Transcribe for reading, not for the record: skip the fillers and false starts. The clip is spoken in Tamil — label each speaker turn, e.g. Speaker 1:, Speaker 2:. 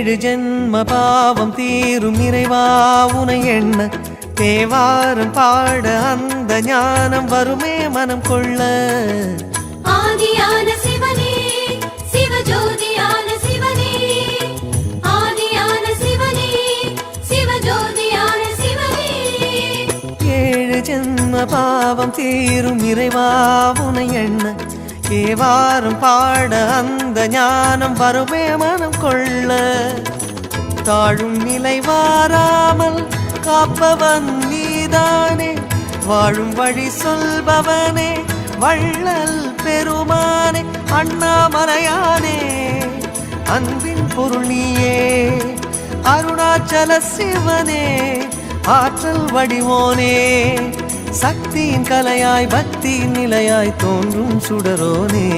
Speaker 1: ஏழு ஜென்ம பாவம் தீரும் இறைவா உனை எண்ண தேவாரம் பாட அந்த ஞானம் வருமே மனம் கொள்ள.
Speaker 2: ஆதியான சிவனே சிவஜோதியான சிவனே, ஆதியான சிவனே சிவஜோதியான சிவனே.
Speaker 1: ஏழு ஜென்ம பாவம் தீரும் இறைவா உனை எண்ண தேவாரம் பாட அந்த ஞானம் வருமே மனம் கொள்ள. தாழும் நிலை வாராமல் காப்பவன் நீதானே, வாழும் வழி சொல்பவனே வள்ளல் பெருமானே, அண்ணாமலையானே அன்பின் பொருள் நீயே. அருணாச்சல சிவனே ஆற்றல் வடிவோனே, சக்தியின் கலையாய் பக்தியின் நிலையாய் தோன்றும் சுடரோனே.